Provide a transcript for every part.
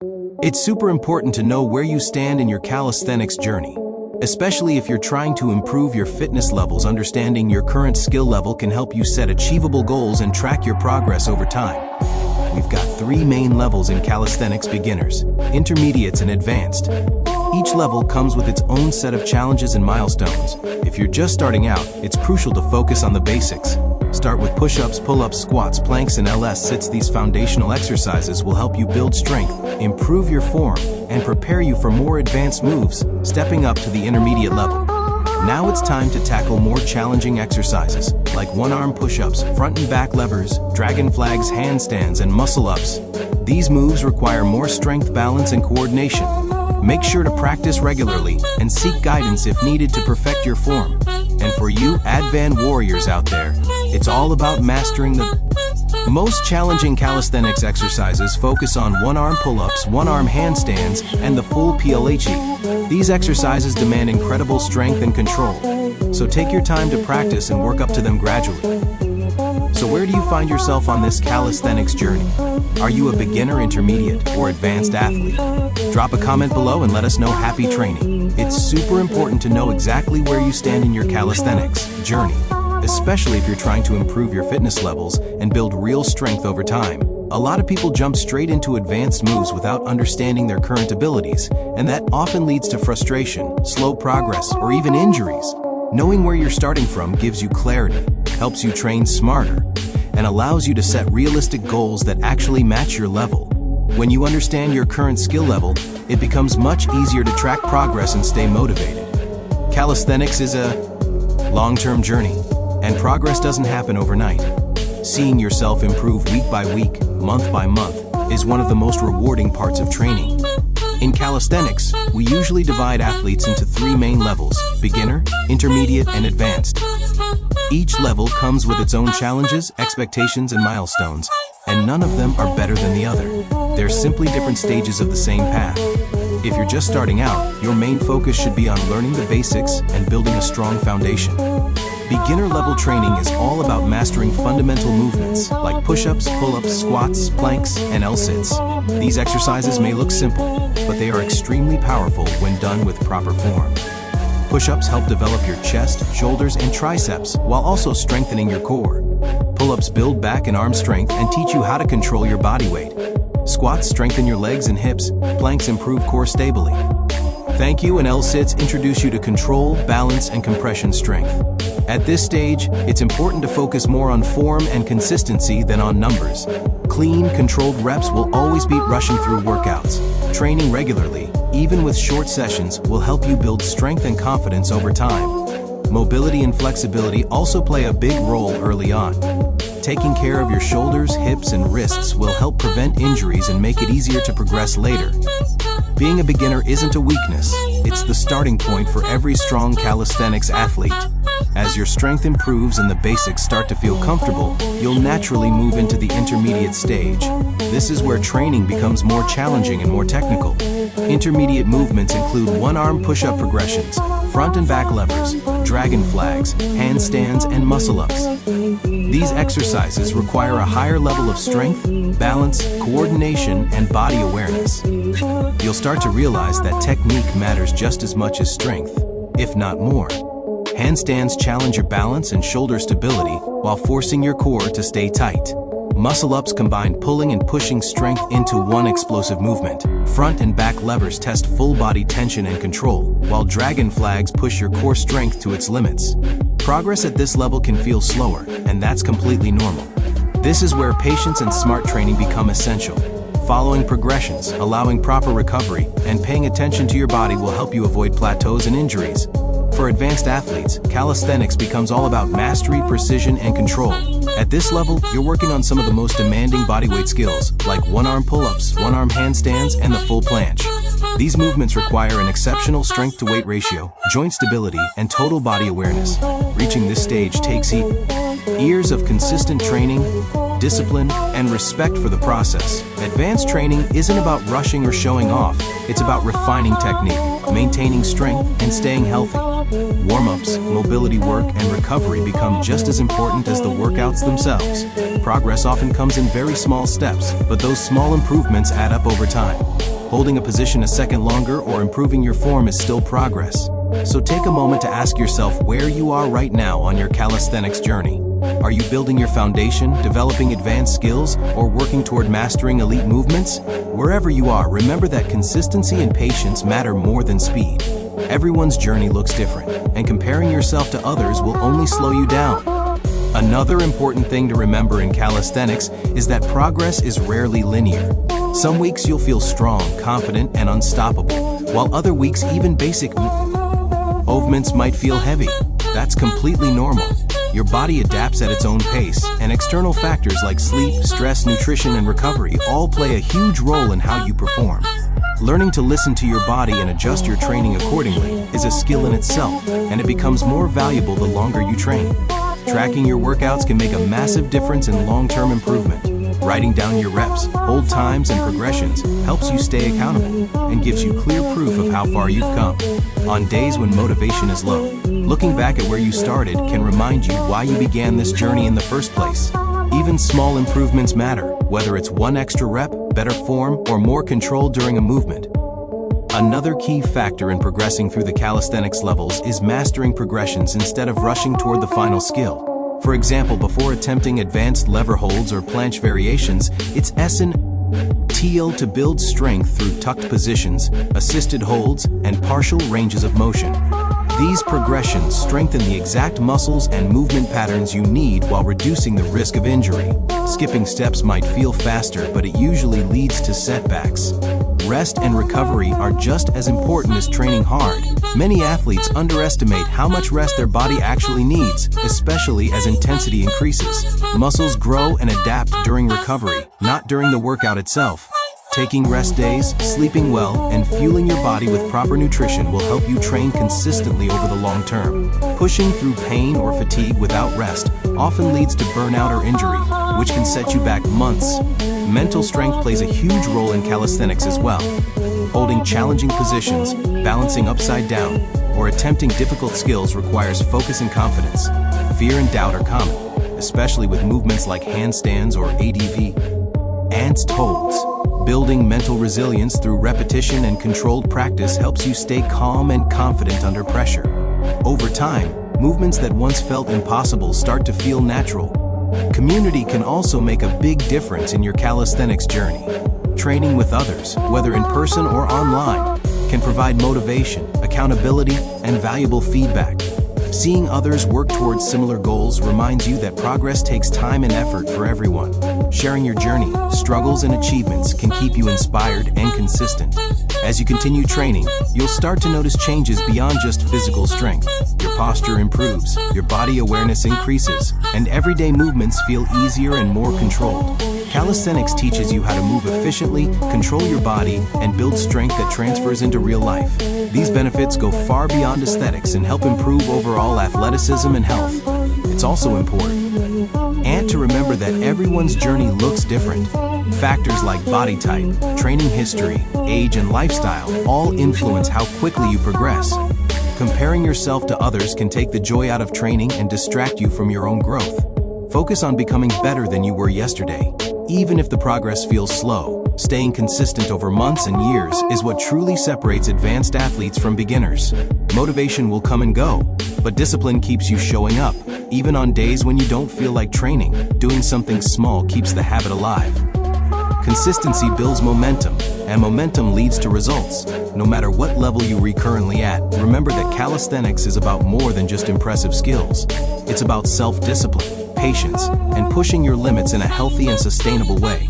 It's super important to know where you stand in your calisthenics journey. Especially if you're trying to improve your fitness levels, understanding your current skill level can help you set achievable goals and track your progress over time. We've got 3 main levels in calisthenics: beginners, intermediates, and advanced. Each level comes with its own set of challenges and milestones. If you're just starting out, it's crucial to focus on the basics. Start with push-ups, pull-ups, squats, planks, and LS-sits. These foundational exercises will help you build strength, improve your form, and prepare you for more advanced moves, stepping up to the intermediate level. Now it's time to tackle more challenging exercises, like one-arm push-ups, front and back levers, dragon flags, handstands, and muscle-ups. These moves require more strength, balance, and coordination. Make sure to practice regularly and seek guidance if needed to perfect your form. And for you advanced warriors out there, it's all about mastering the most challenging calisthenics exercises. Focus on one-arm pull-ups, one-arm handstands, and the full PLHE. These exercises demand incredible strength and control, so take your time to practice and work up to them gradually. So where do you find yourself on this calisthenics journey? Are you a beginner, intermediate, or advanced athlete? Drop a comment below and let us know. Happy training! It's super important to know exactly where you stand in your calisthenics journey, especially if you're trying to improve your fitness levels and build real strength over time. A lot of people jump straight into advanced moves without understanding their current abilities, and that often leads to frustration, slow progress, or even injuries. Knowing where you're starting from gives you clarity, helps you train smarter, and allows you to set realistic goals that actually match your level. When you understand your current skill level, it becomes much easier to track progress and stay motivated. Calisthenics is a long-term journey, and progress doesn't happen overnight. Seeing yourself improve week by week, month by month, is one of the most rewarding parts of training. In calisthenics, we usually divide athletes into 3 main levels: beginner, intermediate, and advanced. Each level comes with its own challenges, expectations, and milestones, and none of them are better than the other. They're simply different stages of the same path. If you're just starting out, your main focus should be on learning the basics and building a strong foundation. Beginner-level training is all about mastering fundamental movements like push-ups, pull-ups, squats, planks, and L-sits. These exercises may look simple, but they are extremely powerful when done with proper form. Push-ups help develop your chest, shoulders, and triceps while also strengthening your core. Pull-ups build back and arm strength and teach you how to control your body weight. Squats strengthen your legs and hips. Planks improve core stability. Thank you and L-sits introduce you to control, balance, and compression strength. At this stage, it's important to focus more on form and consistency than on numbers. Clean, controlled reps will always beat rushing through workouts. Training regularly, even with short sessions, will help you build strength and confidence over time. Mobility and flexibility also play a big role early on. Taking care of your shoulders, hips, and wrists will help prevent injuries and make it easier to progress later. Being a beginner isn't a weakness, it's the starting point for every strong calisthenics athlete. As your strength improves and the basics start to feel comfortable, you'll naturally move into the intermediate stage. This is where training becomes more challenging and more technical. Intermediate movements include one-arm push-up progressions, front and back levers, dragon flags, handstands, and muscle-ups. These exercises require a higher level of strength, balance, coordination, and body awareness. You'll start to realize that technique matters just as much as strength, if not more. Handstands challenge your balance and shoulder stability while forcing your core to stay tight. Muscle-ups combine pulling and pushing strength into one explosive movement. Front and back levers test full body tension and control, while dragon flags push your core strength to its limits. Progress at this level can feel slower, and that's completely normal. This is where patience and smart training become essential. Following progressions, allowing proper recovery, and paying attention to your body will help you avoid plateaus and injuries. For advanced athletes, calisthenics becomes all about mastery, precision, and control. At this level, you're working on some of the most demanding bodyweight skills, like one-arm pull-ups, one-arm handstands, and the full planche. These movements require an exceptional strength-to-weight ratio, joint stability, and total body awareness. Reaching this stage takes years of consistent training, discipline, and respect for the process. Advanced training isn't about rushing or showing off, it's about refining technique, maintaining strength, and staying healthy. Warm-ups, mobility work, and recovery become just as important as the workouts themselves. Progress often comes in very small steps, but those small improvements add up over time. Holding a position a second longer or improving your form is still progress. So take a moment to ask yourself where you are right now on your calisthenics journey. Are you building your foundation, developing advanced skills, or working toward mastering elite movements? Wherever you are, remember that consistency and patience matter more than speed. Everyone's journey looks different, and comparing yourself to others will only slow you down. Another important thing to remember in calisthenics is that progress is rarely linear. Some weeks you'll feel strong, confident, and unstoppable, while other weeks even basic movements might feel heavy. That's completely normal. Your body adapts at its own pace, and external factors like sleep, stress, nutrition, and recovery all play a huge role in how you perform. Learning to listen to your body and adjust your training accordingly is a skill in itself, and it becomes more valuable the longer you train. Tracking your workouts can make a massive difference in long-term improvement. Writing down your reps, hold times, and progressions helps you stay accountable and gives you clear proof of how far you've come. On days when motivation is low, looking back at where you started can remind you why you began this journey in the first place. Even small improvements matter, whether it's one extra rep, better form, or more control during a movement. Another key factor in progressing through the calisthenics levels is mastering progressions instead of rushing toward the final skill. For example, before attempting advanced lever holds or planche variations, it's essential to build strength through tucked positions, assisted holds, and partial ranges of motion. These progressions strengthen the exact muscles and movement patterns you need while reducing the risk of injury. Skipping steps might feel faster, but it usually leads to setbacks. Rest and recovery are just as important as training hard. Many athletes underestimate how much rest their body actually needs, especially as intensity increases. Muscles grow and adapt during recovery, not during the workout itself. Taking rest days, sleeping well, and fueling your body with proper nutrition will help you train consistently over the long term. Pushing through pain or fatigue without rest often leads to burnout or injury, which can set you back months. Mental strength plays a huge role in calisthenics as well. Holding challenging positions, balancing upside down, or attempting difficult skills requires focus and confidence. Fear and doubt are common, especially with movements like handstands or ADV advanced holds. Building mental resilience through repetition and controlled practice helps you stay calm and confident under pressure. Over time, movements that once felt impossible start to feel natural. Community can also make a big difference in your calisthenics journey. Training with others, whether in person or online, can provide motivation, accountability, and valuable feedback. Seeing others work towards similar goals reminds you that progress takes time and effort for everyone. Sharing your journey, struggles, and achievements can keep you inspired and consistent. As you continue training, you'll start to notice changes beyond just physical strength. Your posture improves, your body awareness increases, and everyday movements feel easier and more controlled. Calisthenics teaches you how to move efficiently, control your body, and build strength that transfers into real life. These benefits go far beyond aesthetics and help improve overall athleticism and health. It's also important to remember that everyone's journey looks different. Factors like body type, training history, age, and lifestyle all influence how quickly you progress. Comparing yourself to others can take the joy out of training and distract you from your own growth. Focus on becoming better than you were yesterday. Even if the progress feels slow, staying consistent over months and years is what truly separates advanced athletes from beginners. Motivation will come and go, but discipline keeps you showing up. Even on days when you don't feel like training, doing something small keeps the habit alive. Consistency builds momentum, and momentum leads to results. No matter what level you are currently at, remember that calisthenics is about more than just impressive skills. It's about self-discipline, patience, and pushing your limits in a healthy and sustainable way.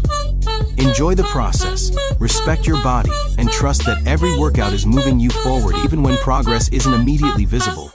Enjoy the process, respect your body, and trust that every workout is moving you forward even when progress isn't immediately visible.